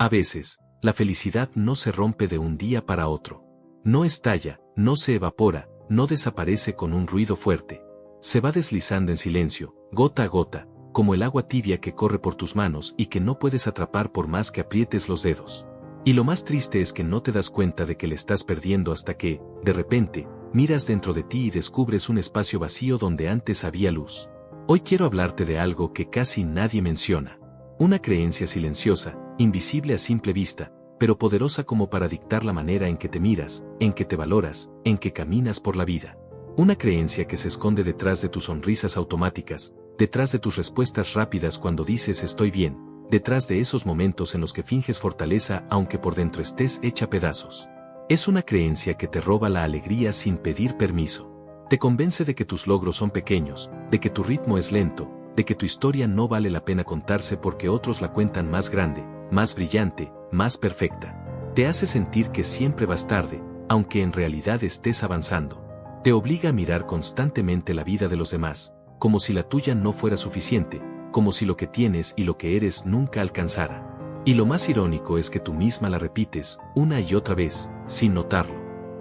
A veces, la felicidad no se rompe de un día para otro. No estalla, no se evapora, no desaparece con un ruido fuerte. Se va deslizando en silencio, gota a gota, como el agua tibia que corre por tus manos y que no puedes atrapar por más que aprietes los dedos. Y lo más triste es que no te das cuenta de que le estás perdiendo hasta que, de repente, miras dentro de ti y descubres un espacio vacío donde antes había luz. Hoy quiero hablarte de algo que casi nadie menciona. Una creencia silenciosa, invisible a simple vista, pero poderosa como para dictar la manera en que te miras, en que te valoras, en que caminas por la vida. Una creencia que se esconde detrás de tus sonrisas automáticas, detrás de tus respuestas rápidas cuando dices estoy bien, detrás de esos momentos en los que finges fortaleza aunque por dentro estés hecha pedazos. Es una creencia que te roba la alegría sin pedir permiso. Te convence de que tus logros son pequeños, de que tu ritmo es lento, de que tu historia no vale la pena contarse porque otros la cuentan más grande, más brillante, más perfecta. Te hace sentir que siempre vas tarde, aunque en realidad estés avanzando. Te obliga a mirar constantemente la vida de los demás, como si la tuya no fuera suficiente, como si lo que tienes y lo que eres nunca alcanzara. Y lo más irónico es que tú misma la repites, una y otra vez, sin notarlo.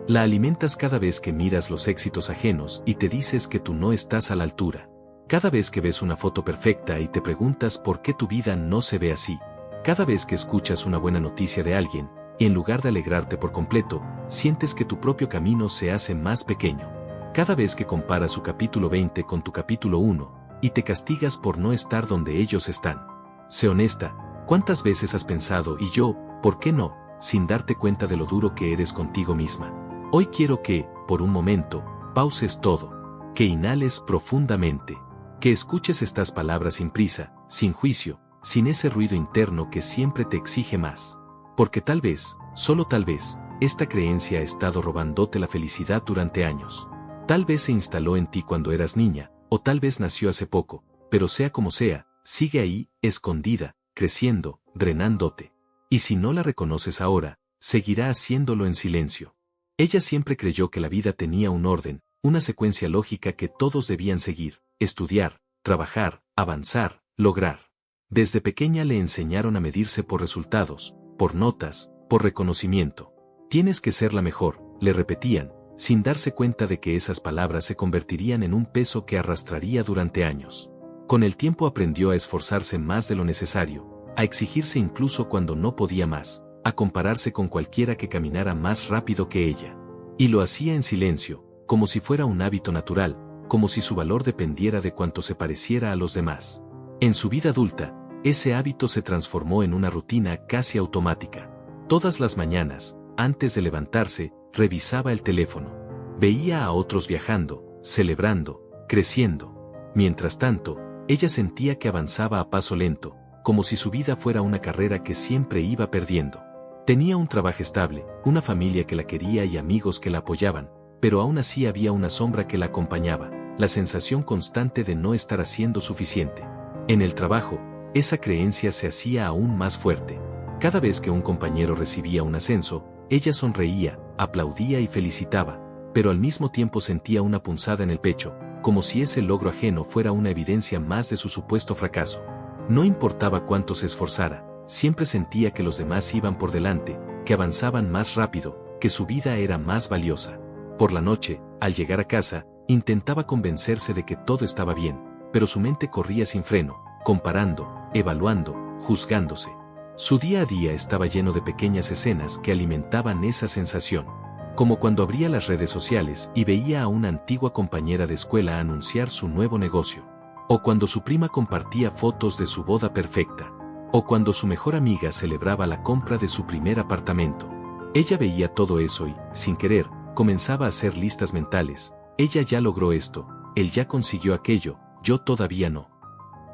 La alimentas cada vez que miras los éxitos ajenos y te dices que tú no estás a la altura. Cada vez que ves una foto perfecta y te preguntas por qué tu vida no se ve así. Cada vez que escuchas una buena noticia de alguien, y en lugar de alegrarte por completo, sientes que tu propio camino se hace más pequeño. Cada vez que comparas su capítulo 20 con tu capítulo 1, y te castigas por no estar donde ellos están. Sé honesta, ¿cuántas veces has pensado y yo, por qué no, sin darte cuenta de lo duro que eres contigo misma? Hoy quiero que, por un momento, pauses todo, que inhales profundamente, que escuches estas palabras sin prisa, sin juicio, sin ese ruido interno que siempre te exige más. Porque tal vez, solo tal vez, esta creencia ha estado robándote la felicidad durante años. Tal vez se instaló en ti cuando eras niña, o tal vez nació hace poco, pero sea como sea, sigue ahí, escondida, creciendo, drenándote. Y si no la reconoces ahora, seguirá haciéndolo en silencio. Ella siempre creyó que la vida tenía un orden, una secuencia lógica que todos debían seguir, estudiar, trabajar, avanzar, lograr. Desde pequeña le enseñaron a medirse por resultados, por notas, por reconocimiento. Tienes que ser la mejor, le repetían, sin darse cuenta de que esas palabras se convertirían en un peso que arrastraría durante años. Con el tiempo aprendió a esforzarse más de lo necesario, a exigirse incluso cuando no podía más, a compararse con cualquiera que caminara más rápido que ella. Y lo hacía en silencio, como si fuera un hábito natural, como si su valor dependiera de cuánto se pareciera a los demás. En su vida adulta, ese hábito se transformó en una rutina casi automática. Todas las mañanas, antes de levantarse, revisaba el teléfono. Veía a otros viajando, celebrando, creciendo. Mientras tanto, ella sentía que avanzaba a paso lento, como si su vida fuera una carrera que siempre iba perdiendo. Tenía un trabajo estable, una familia que la quería y amigos que la apoyaban, pero aún así había una sombra que la acompañaba, la sensación constante de no estar haciendo suficiente. En el trabajo, esa creencia se hacía aún más fuerte. Cada vez que un compañero recibía un ascenso, ella sonreía, aplaudía y felicitaba, pero al mismo tiempo sentía una punzada en el pecho, como si ese logro ajeno fuera una evidencia más de su supuesto fracaso. No importaba cuánto se esforzara, siempre sentía que los demás iban por delante, que avanzaban más rápido, que su vida era más valiosa. Por la noche, al llegar a casa, intentaba convencerse de que todo estaba bien, pero su mente corría sin freno, comparando, evaluando, juzgándose. Su día a día estaba lleno de pequeñas escenas que alimentaban esa sensación. Como cuando abría las redes sociales y veía a una antigua compañera de escuela anunciar su nuevo negocio. O cuando su prima compartía fotos de su boda perfecta. O cuando su mejor amiga celebraba la compra de su primer apartamento. Ella veía todo eso y, sin querer, comenzaba a hacer listas mentales. Ella ya logró esto, él ya consiguió aquello, yo todavía no.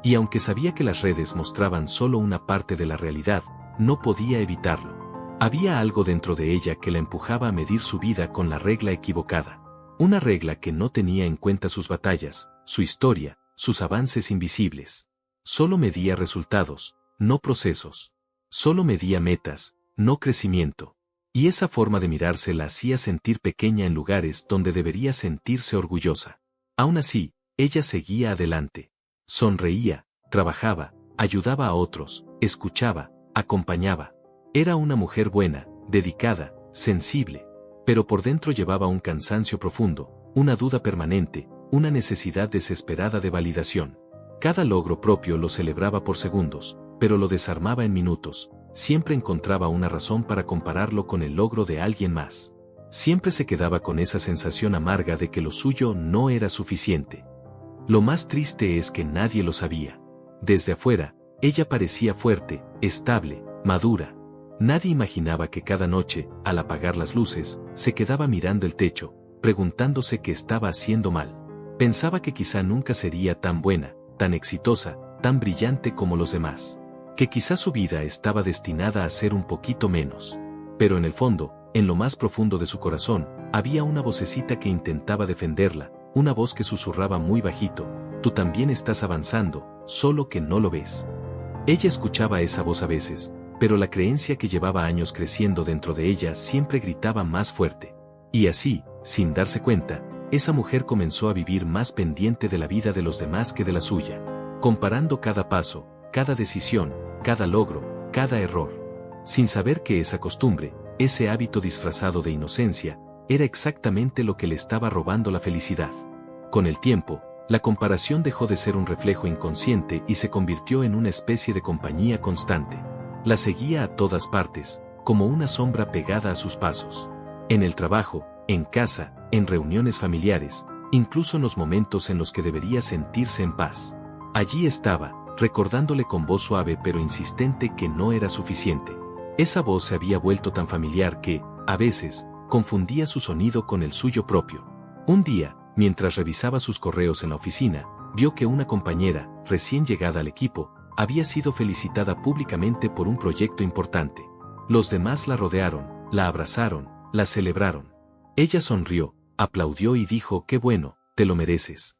Y aunque sabía que las redes mostraban solo una parte de la realidad, no podía evitarlo. Había algo dentro de ella que la empujaba a medir su vida con la regla equivocada. Una regla que no tenía en cuenta sus batallas, su historia, sus avances invisibles. Solo medía resultados, no procesos. Solo medía metas, no crecimiento. Y esa forma de mirarse la hacía sentir pequeña en lugares donde debería sentirse orgullosa. Aún así, ella seguía adelante. Sonreía, trabajaba, ayudaba a otros, escuchaba, acompañaba. Era una mujer buena, dedicada, sensible, pero por dentro llevaba un cansancio profundo, una duda permanente, una necesidad desesperada de validación. Cada logro propio lo celebraba por segundos, pero lo desarmaba en minutos. Siempre encontraba una razón para compararlo con el logro de alguien más. Siempre se quedaba con esa sensación amarga de que lo suyo no era suficiente. Lo más triste es que nadie lo sabía. Desde afuera, ella parecía fuerte, estable, madura. Nadie imaginaba que cada noche, al apagar las luces, se quedaba mirando el techo, preguntándose qué estaba haciendo mal. Pensaba que quizá nunca sería tan buena, tan exitosa, tan brillante como los demás. Que quizá su vida estaba destinada a ser un poquito menos. Pero en el fondo, en lo más profundo de su corazón, había una vocecita que intentaba defenderla, una voz que susurraba muy bajito: tú también estás avanzando, solo que no lo ves. Ella escuchaba esa voz a veces, pero la creencia que llevaba años creciendo dentro de ella siempre gritaba más fuerte. Y así, sin darse cuenta, esa mujer comenzó a vivir más pendiente de la vida de los demás que de la suya, comparando cada paso, cada decisión, cada logro, cada error, sin saber que esa costumbre, ese hábito disfrazado de inocencia, era exactamente lo que le estaba robando la felicidad. Con el tiempo, la comparación dejó de ser un reflejo inconsciente y se convirtió en una especie de compañía constante. La seguía a todas partes, como una sombra pegada a sus pasos. En el trabajo, en casa, en reuniones familiares, incluso en los momentos en los que debería sentirse en paz. Allí estaba, recordándole con voz suave pero insistente que no era suficiente. Esa voz se había vuelto tan familiar que, a veces, confundía su sonido con el suyo propio. Un día, mientras revisaba sus correos en la oficina, vio que una compañera, recién llegada al equipo, había sido felicitada públicamente por un proyecto importante. Los demás la rodearon, la abrazaron, la celebraron. Ella sonrió, aplaudió y dijo: qué bueno, te lo mereces.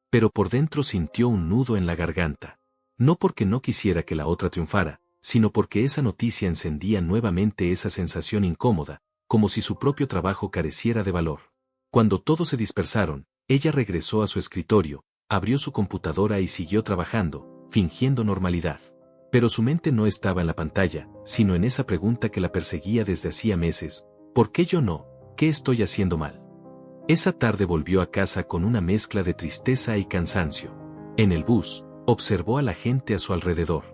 Pero por dentro sintió un nudo en la garganta. No porque no quisiera que la otra triunfara, sino porque esa noticia encendía nuevamente esa sensación incómoda, como si su propio trabajo careciera de valor. Cuando todos se dispersaron, ella regresó a su escritorio, abrió su computadora y siguió trabajando, fingiendo normalidad. Pero su mente no estaba en la pantalla, sino en esa pregunta que la perseguía desde hacía meses: ¿por qué yo no? ¿Qué estoy haciendo mal? Esa tarde volvió a casa con una mezcla de tristeza y cansancio. En el bus, observó a la gente a su alrededor.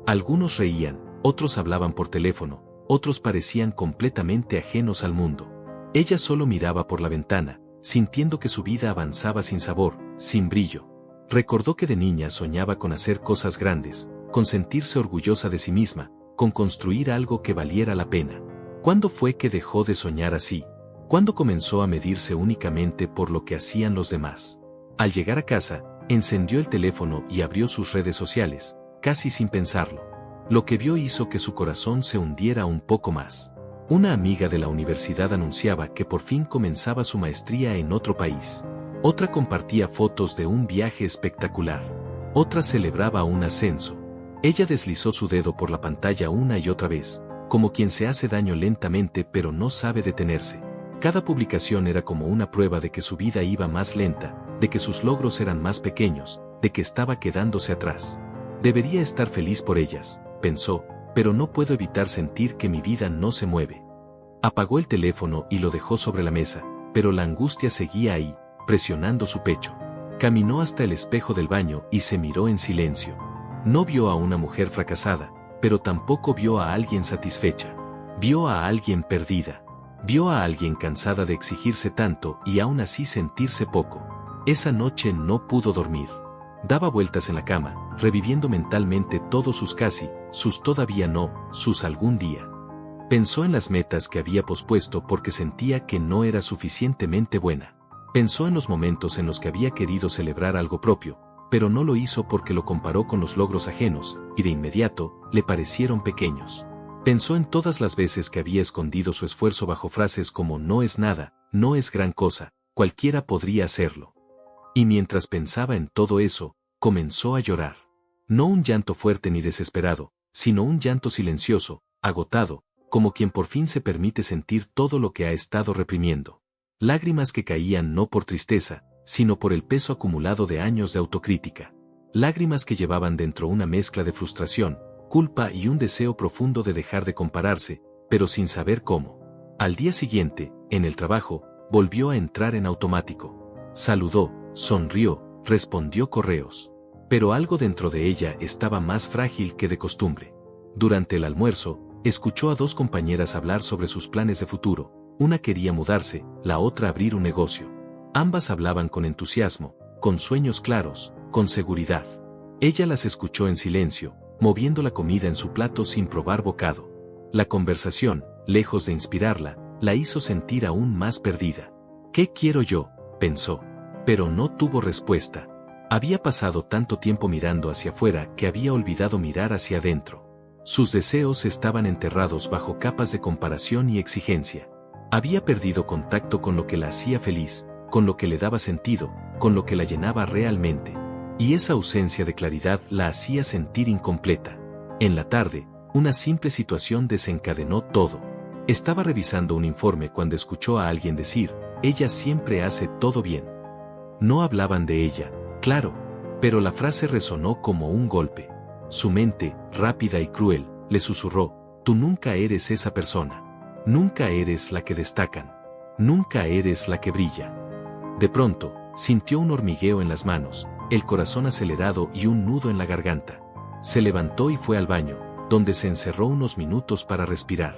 Algunos reían, otros hablaban por teléfono, otros parecían completamente ajenos al mundo. Ella solo miraba por la ventana, sintiendo que su vida avanzaba sin sabor, sin brillo. Recordó que de niña soñaba con hacer cosas grandes, con sentirse orgullosa de sí misma, con construir algo que valiera la pena. ¿Cuándo fue que dejó de soñar así? ¿Cuándo comenzó a medirse únicamente por lo que hacían los demás? Al llegar a casa, encendió el teléfono y abrió sus redes sociales, casi sin pensarlo. Lo que vio hizo que su corazón se hundiera un poco más. Una amiga de la universidad anunciaba que por fin comenzaba su maestría en otro país. Otra compartía fotos de un viaje espectacular. Otra celebraba un ascenso. Ella deslizó su dedo por la pantalla una y otra vez, como quien se hace daño lentamente pero no sabe detenerse. Cada publicación era como una prueba de que su vida iba más lenta, de que sus logros eran más pequeños, de que estaba quedándose atrás. Debería estar feliz por ellas, pensó, pero no puedo evitar sentir que mi vida no se mueve. Apagó el teléfono y lo dejó sobre la mesa, pero la angustia seguía ahí, presionando su pecho. Caminó hasta el espejo del baño y se miró en silencio. No vio a una mujer fracasada, pero tampoco vio a alguien satisfecha. Vio a alguien perdida. Vio a alguien cansada de exigirse tanto y aún así sentirse poco. Esa noche no pudo dormir. Daba vueltas en la cama, reviviendo mentalmente todos sus casi, sus todavía no, sus algún día. Pensó en las metas que había pospuesto porque sentía que no era suficientemente buena. Pensó en los momentos en los que había querido celebrar algo propio, pero no lo hizo porque lo comparó con los logros ajenos, y de inmediato, le parecieron pequeños. Pensó en todas las veces que había escondido su esfuerzo bajo frases como no es nada, no es gran cosa, cualquiera podría hacerlo. Y mientras pensaba en todo eso, comenzó a llorar. No un llanto fuerte ni desesperado, sino un llanto silencioso, agotado, como quien por fin se permite sentir todo lo que ha estado reprimiendo. Lágrimas que caían no por tristeza, sino por el peso acumulado de años de autocrítica. Lágrimas que llevaban dentro una mezcla de frustración, culpa y un deseo profundo de dejar de compararse, pero sin saber cómo. Al día siguiente, en el trabajo, volvió a entrar en automático. Saludó, sonrió, respondió correos. Pero algo dentro de ella estaba más frágil que de costumbre. Durante el almuerzo, escuchó a dos compañeras hablar sobre sus planes de futuro. Una quería mudarse, la otra abrir un negocio. Ambas hablaban con entusiasmo, con sueños claros, con seguridad. Ella las escuchó en silencio, moviendo la comida en su plato sin probar bocado. La conversación, lejos de inspirarla, la hizo sentir aún más perdida. ¿Qué quiero yo?, pensó. Pero no tuvo respuesta. Había pasado tanto tiempo mirando hacia afuera que había olvidado mirar hacia adentro. Sus deseos estaban enterrados bajo capas de comparación y exigencia. Había perdido contacto con lo que la hacía feliz, con lo que le daba sentido, con lo que la llenaba realmente. Y esa ausencia de claridad la hacía sentir incompleta. En la tarde, una simple situación desencadenó todo. Estaba revisando un informe cuando escuchó a alguien decir, ella siempre hace todo bien. No hablaban de ella, claro, pero la frase resonó como un golpe. Su mente, rápida y cruel, le susurró, tú nunca eres esa persona. Nunca eres la que destacan. Nunca eres la que brilla. De pronto, sintió un hormigueo en las manos, el corazón acelerado y un nudo en la garganta. Se levantó y fue al baño, donde se encerró unos minutos para respirar.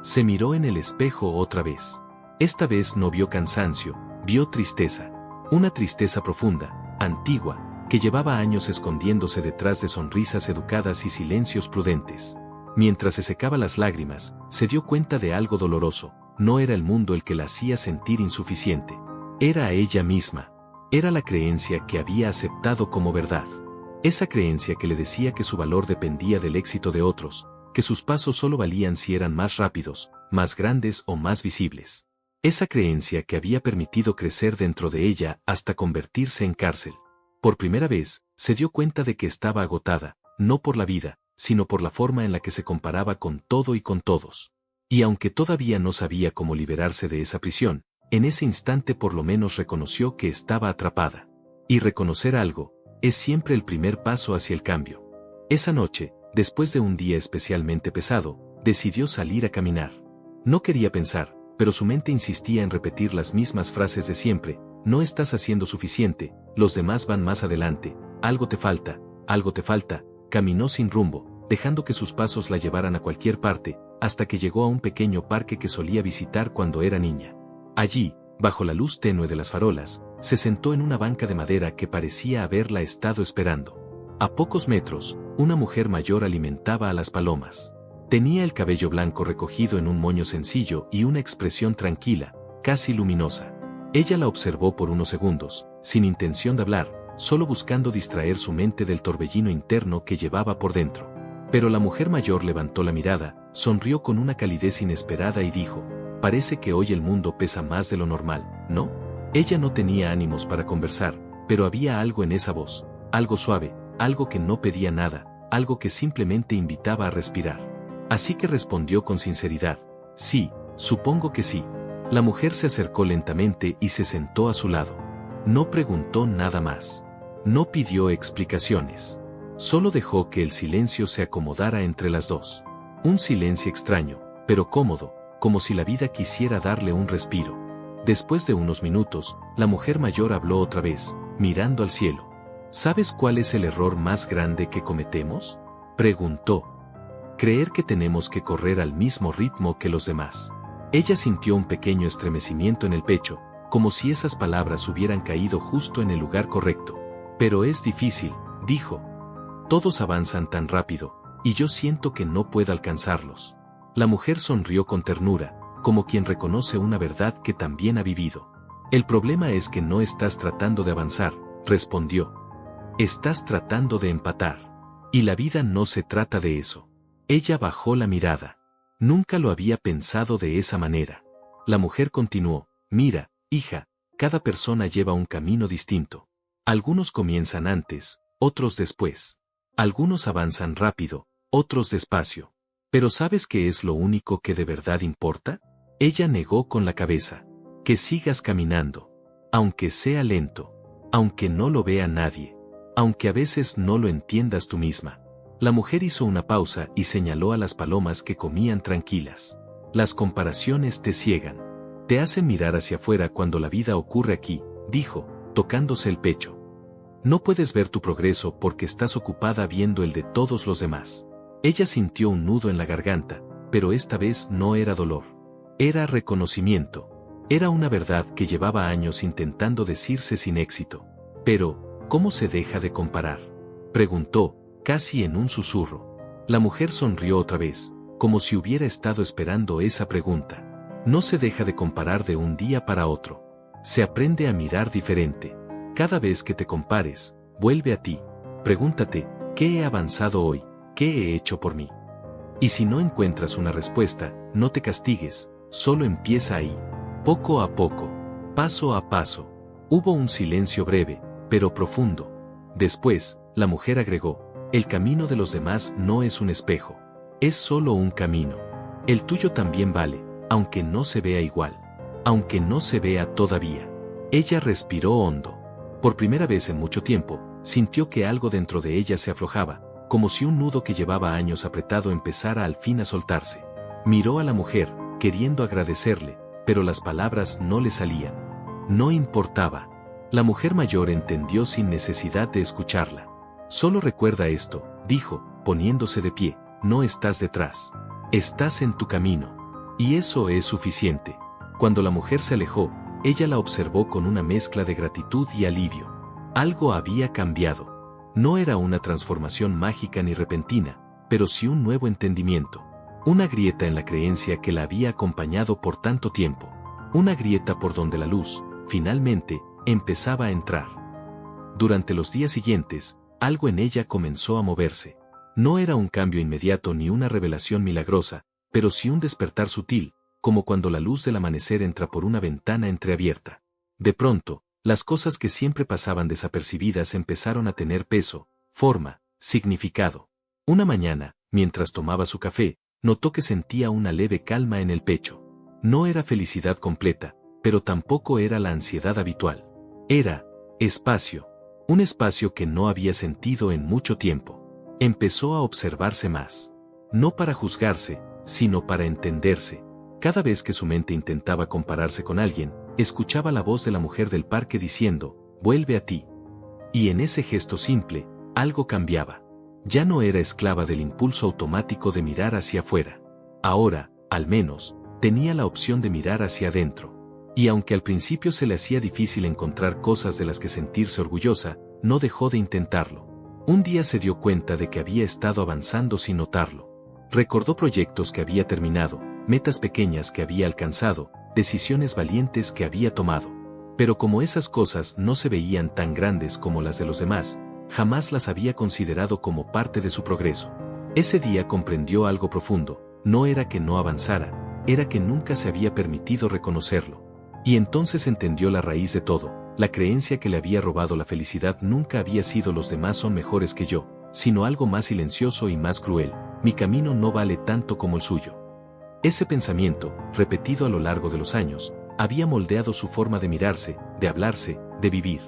Se miró en el espejo otra vez. Esta vez no vio cansancio, vio tristeza. Una tristeza profunda, antigua, que llevaba años escondiéndose detrás de sonrisas educadas y silencios prudentes. Mientras se secaba las lágrimas, se dio cuenta de algo doloroso. No era el mundo el que la hacía sentir insuficiente. Era ella misma. Era la creencia que había aceptado como verdad. Esa creencia que le decía que su valor dependía del éxito de otros, que sus pasos solo valían si eran más rápidos, más grandes o más visibles. Esa creencia que había permitido crecer dentro de ella hasta convertirse en cárcel. Por primera vez, se dio cuenta de que estaba agotada, no por la vida, sino por la forma en la que se comparaba con todo y con todos. Y aunque todavía no sabía cómo liberarse de esa prisión, en ese instante por lo menos reconoció que estaba atrapada. Y reconocer algo, es siempre el primer paso hacia el cambio. Esa noche, después de un día especialmente pesado, decidió salir a caminar. No quería pensar, pero su mente insistía en repetir las mismas frases de siempre, no estás haciendo suficiente, los demás van más adelante, algo te falta, caminó sin rumbo, dejando que sus pasos la llevaran a cualquier parte, hasta que llegó a un pequeño parque que solía visitar cuando era niña. Allí, bajo la luz tenue de las farolas, se sentó en una banca de madera que parecía haberla estado esperando. A pocos metros, una mujer mayor alimentaba a las palomas. Tenía el cabello blanco recogido en un moño sencillo y una expresión tranquila, casi luminosa. Ella la observó por unos segundos, sin intención de hablar, solo buscando distraer su mente del torbellino interno que llevaba por dentro. Pero la mujer mayor levantó la mirada, sonrió con una calidez inesperada y dijo, parece que hoy el mundo pesa más de lo normal, ¿no? Ella no tenía ánimos para conversar, pero había algo en esa voz, algo suave, algo que no pedía nada, algo que simplemente invitaba a respirar. Así que respondió con sinceridad, sí, supongo que sí. La mujer se acercó lentamente y se sentó a su lado. No preguntó nada más. No pidió explicaciones. Solo dejó que el silencio se acomodara entre las dos. Un silencio extraño, pero cómodo, como si la vida quisiera darle un respiro. Después de unos minutos, la mujer mayor habló otra vez, mirando al cielo. ¿Sabes cuál es el error más grande que cometemos?, preguntó. Creer que tenemos que correr al mismo ritmo que los demás. Ella sintió un pequeño estremecimiento en el pecho, como si esas palabras hubieran caído justo en el lugar correcto. Pero es difícil, dijo. Todos avanzan tan rápido, y yo siento que no puedo alcanzarlos. La mujer sonrió con ternura, como quien reconoce una verdad que también ha vivido. El problema es que no estás tratando de avanzar, respondió. Estás tratando de empatar. Y la vida no se trata de eso. Ella bajó la mirada. Nunca lo había pensado de esa manera. La mujer continuó, mira, hija, cada persona lleva un camino distinto. Algunos comienzan antes, otros después. Algunos avanzan rápido, otros despacio. ¿Pero sabes qué es lo único que de verdad importa? Ella negó con la cabeza. Que sigas caminando. Aunque sea lento. Aunque no lo vea nadie. Aunque a veces no lo entiendas tú misma. La mujer hizo una pausa y señaló a las palomas que comían tranquilas. Las comparaciones te ciegan. Te hacen mirar hacia afuera cuando la vida ocurre aquí, dijo, tocándose el pecho. No puedes ver tu progreso porque estás ocupada viendo el de todos los demás. Ella sintió un nudo en la garganta, pero esta vez no era dolor. Era reconocimiento. Era una verdad que llevaba años intentando decirse sin éxito. Pero, ¿cómo se deja de comparar?, preguntó, casi en un susurro. La mujer sonrió otra vez, como si hubiera estado esperando esa pregunta. No se deja de comparar de un día para otro. Se aprende a mirar diferente. Cada vez que te compares, vuelve a ti. Pregúntate, ¿qué he avanzado hoy? ¿Qué he hecho por mí? Y si no encuentras una respuesta, no te castigues, solo empieza ahí. Poco a poco, paso a paso. Hubo un silencio breve, pero profundo. Después, la mujer agregó, el camino de los demás no es un espejo. Es solo un camino. El tuyo también vale, aunque no se vea igual. Aunque no se vea todavía. Ella respiró hondo. Por primera vez en mucho tiempo, sintió que algo dentro de ella se aflojaba, como si un nudo que llevaba años apretado empezara al fin a soltarse. Miró a la mujer, queriendo agradecerle, pero las palabras no le salían. No importaba. La mujer mayor entendió sin necesidad de escucharla. Solo recuerda esto, dijo, poniéndose de pie, no estás detrás. Estás en tu camino. Y eso es suficiente. Cuando la mujer se alejó, ella la observó con una mezcla de gratitud y alivio. Algo había cambiado. No era una transformación mágica ni repentina, pero sí un nuevo entendimiento. Una grieta en la creencia que la había acompañado por tanto tiempo. Una grieta por donde la luz, finalmente, empezaba a entrar. Durante los días siguientes, algo en ella comenzó a moverse. No era un cambio inmediato ni una revelación milagrosa, pero sí un despertar sutil, como cuando la luz del amanecer entra por una ventana entreabierta. De pronto, las cosas que siempre pasaban desapercibidas empezaron a tener peso, forma, significado. Una mañana, mientras tomaba su café, notó que sentía una leve calma en el pecho. No era felicidad completa, pero tampoco era la ansiedad habitual. Era espacio. Un espacio que no había sentido en mucho tiempo. Empezó a observarse más. No para juzgarse, sino para entenderse. Cada vez que su mente intentaba compararse con alguien, escuchaba la voz de la mujer del parque diciendo, vuelve a ti. Y en ese gesto simple, algo cambiaba. Ya no era esclava del impulso automático de mirar hacia afuera. Ahora, al menos, tenía la opción de mirar hacia adentro. Y aunque al principio se le hacía difícil encontrar cosas de las que sentirse orgullosa, no dejó de intentarlo. Un día se dio cuenta de que había estado avanzando sin notarlo. Recordó proyectos que había terminado, metas pequeñas que había alcanzado, decisiones valientes que había tomado. Pero como esas cosas no se veían tan grandes como las de los demás, jamás las había considerado como parte de su progreso. Ese día comprendió algo profundo, no era que no avanzara, era que nunca se había permitido reconocerlo. Y entonces entendió la raíz de todo, la creencia que le había robado la felicidad nunca había sido los demás son mejores que yo, sino algo más silencioso y más cruel, mi camino no vale tanto como el suyo. Ese pensamiento, repetido a lo largo de los años, había moldeado su forma de mirarse, de hablarse, de vivir.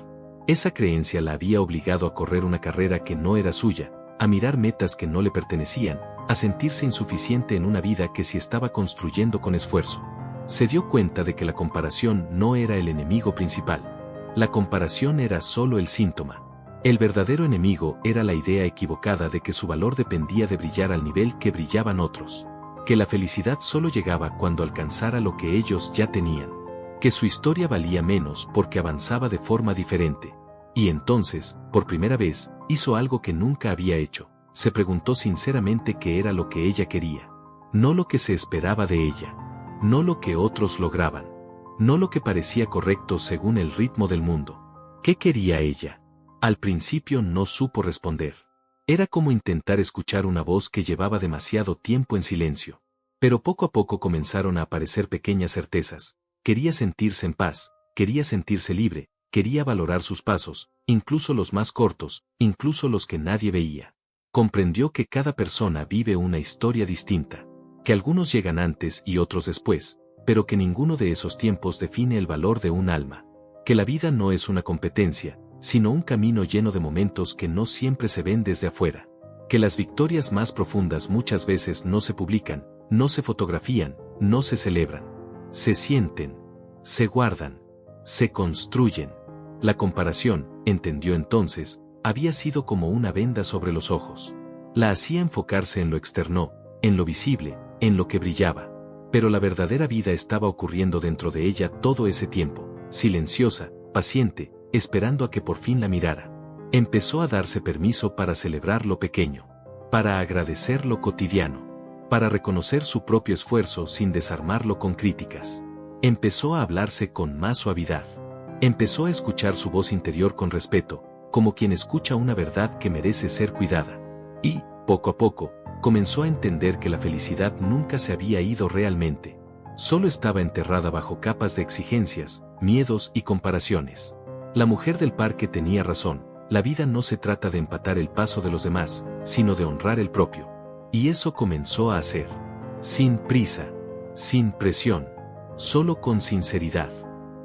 Esa creencia la había obligado a correr una carrera que no era suya, a mirar metas que no le pertenecían, a sentirse insuficiente en una vida que sí estaba construyendo con esfuerzo. Se dio cuenta de que la comparación no era el enemigo principal. La comparación era solo el síntoma. El verdadero enemigo era la idea equivocada de que su valor dependía de brillar al nivel que brillaban otros. Que la felicidad solo llegaba cuando alcanzara lo que ellos ya tenían. Que su historia valía menos porque avanzaba de forma diferente. Y entonces, por primera vez, hizo algo que nunca había hecho. Se preguntó sinceramente qué era lo que ella quería. No lo que se esperaba de ella. No lo que otros lograban. No lo que parecía correcto según el ritmo del mundo. ¿Qué quería ella? Al principio no supo responder. Era como intentar escuchar una voz que llevaba demasiado tiempo en silencio. Pero poco a poco comenzaron a aparecer pequeñas certezas. Quería sentirse en paz, quería sentirse libre, quería valorar sus pasos, incluso los más cortos, incluso los que nadie veía. Comprendió que cada persona vive una historia distinta. Que algunos llegan antes y otros después, pero que ninguno de esos tiempos define el valor de un alma. Que la vida no es una competencia, sino un camino lleno de momentos que no siempre se ven desde afuera. Que las victorias más profundas muchas veces no se publican, no se fotografían, no se celebran. Se sienten, se guardan, se construyen. La comparación, entendió entonces, había sido como una venda sobre los ojos. La hacía enfocarse en lo externo, en lo visible, en lo que brillaba. Pero la verdadera vida estaba ocurriendo dentro de ella todo ese tiempo, silenciosa, paciente, esperando a que por fin la mirara. Empezó a darse permiso para celebrar lo pequeño, para agradecer lo cotidiano, para reconocer su propio esfuerzo sin desarmarlo con críticas. Empezó a hablarse con más suavidad. Empezó a escuchar su voz interior con respeto, como quien escucha una verdad que merece ser cuidada. Y, poco a poco, comenzó a entender que la felicidad nunca se había ido realmente. Solo estaba enterrada bajo capas de exigencias, miedos y comparaciones. La mujer del parque tenía razón, la vida no se trata de empatar el paso de los demás, sino de honrar el propio. Y eso comenzó a hacer. Sin prisa, sin presión, solo con sinceridad.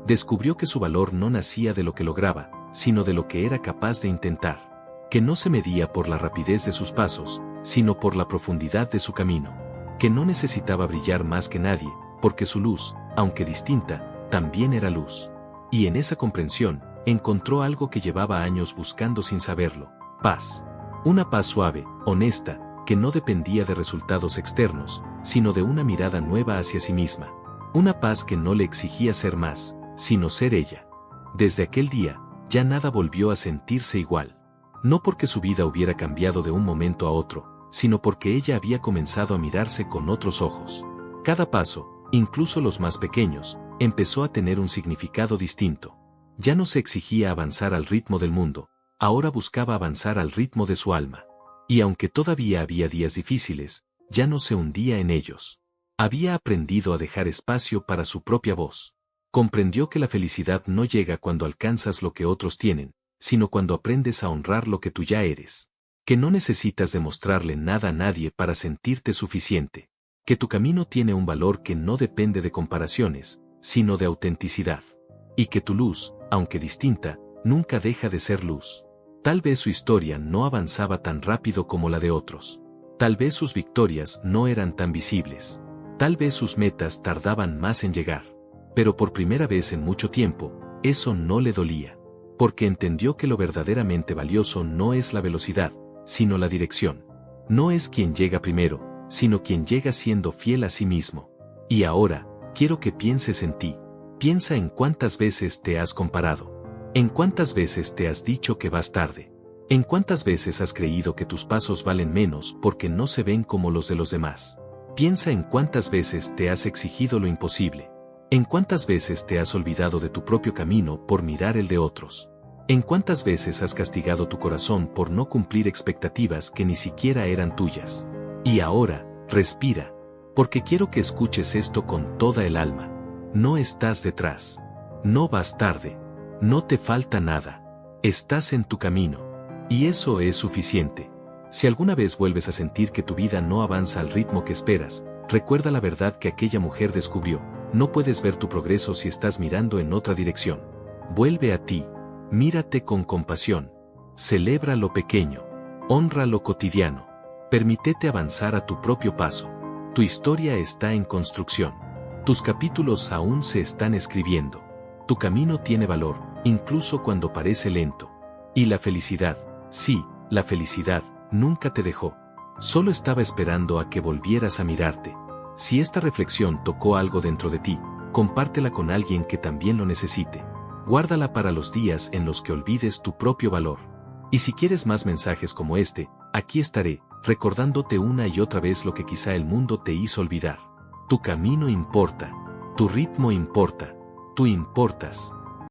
Descubrió que su valor no nacía de lo que lograba, sino de lo que era capaz de intentar. Que no se medía por la rapidez de sus pasos, sino por la profundidad de su camino. Que no necesitaba brillar más que nadie, porque su luz, aunque distinta, también era luz. Y en esa comprensión, encontró algo que llevaba años buscando sin saberlo: paz. Una paz suave, honesta, que no dependía de resultados externos, sino de una mirada nueva hacia sí misma. Una paz que no le exigía ser más, sino ser ella. Desde aquel día, ya nada volvió a sentirse igual. No porque su vida hubiera cambiado de un momento a otro, sino porque ella había comenzado a mirarse con otros ojos. Cada paso, incluso los más pequeños, empezó a tener un significado distinto. Ya no se exigía avanzar al ritmo del mundo, ahora buscaba avanzar al ritmo de su alma. Y aunque todavía había días difíciles, ya no se hundía en ellos. Había aprendido a dejar espacio para su propia voz. Comprendió que la felicidad no llega cuando alcanzas lo que otros tienen, sino cuando aprendes a honrar lo que tú ya eres. Que no necesitas demostrarle nada a nadie para sentirte suficiente. Que tu camino tiene un valor que no depende de comparaciones, sino de autenticidad. Y que tu luz, aunque distinta, nunca deja de ser luz. Tal vez su historia no avanzaba tan rápido como la de otros. Tal vez sus victorias no eran tan visibles. Tal vez sus metas tardaban más en llegar. Pero por primera vez en mucho tiempo, eso no le dolía. Porque entendió que lo verdaderamente valioso no es la velocidad, sino la dirección. No es quien llega primero, sino quien llega siendo fiel a sí mismo. Y ahora, quiero que pienses en ti. Piensa en cuántas veces te has comparado. En cuántas veces te has dicho que vas tarde. En cuántas veces has creído que tus pasos valen menos porque no se ven como los de los demás. Piensa en cuántas veces te has exigido lo imposible. En cuántas veces te has olvidado de tu propio camino por mirar el de otros. En cuántas veces has castigado tu corazón por no cumplir expectativas que ni siquiera eran tuyas. Y ahora, respira. Porque quiero que escuches esto con toda el alma. No estás detrás. No vas tarde. No te falta nada. Estás en tu camino. Y eso es suficiente. Si alguna vez vuelves a sentir que tu vida no avanza al ritmo que esperas, recuerda la verdad que aquella mujer descubrió. No puedes ver tu progreso si estás mirando en otra dirección. Vuelve a ti. Mírate con compasión. Celebra lo pequeño. Honra lo cotidiano. Permítete avanzar a tu propio paso. Tu historia está en construcción. Tus capítulos aún se están escribiendo. Tu camino tiene valor, incluso cuando parece lento. Y la felicidad, sí, la felicidad, nunca te dejó. Solo estaba esperando a que volvieras a mirarte. Si esta reflexión tocó algo dentro de ti, compártela con alguien que también lo necesite. Guárdala para los días en los que olvides tu propio valor. Y si quieres más mensajes como este, aquí estaré, recordándote una y otra vez lo que quizá el mundo te hizo olvidar. Tu camino importa. Tu ritmo importa. Tú importas.